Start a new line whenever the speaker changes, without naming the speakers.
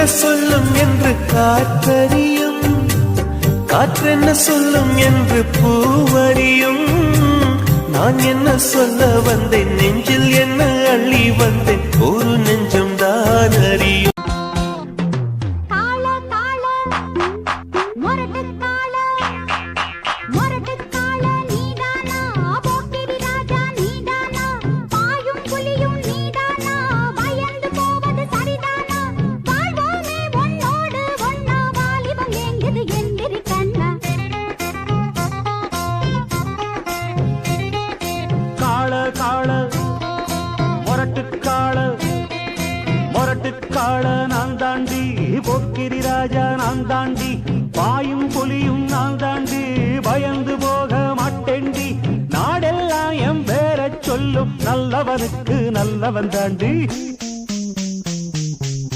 சொல்லும் என்று காற்றறியும், காற்றென்ன சொல்லும் என்று பூவறியும். நான் என்ன சொல்ல வந்தேன், நெஞ்சில் என்ன அள்ளி வந்தேன், ஒரு நெஞ்சம் தான் அறியும்.
முரட்டுக்காள நான் தாண்டி, போக்கிரி ராஜா நான் தாண்டி, பாயும் புலியும் நான் தாண்டி, பயந்து போக மாட்டேண்டி. நாடெல்லாம் என் பேர சொல்லும், நல்லவனுக்கு நல்லவன் தாண்டி.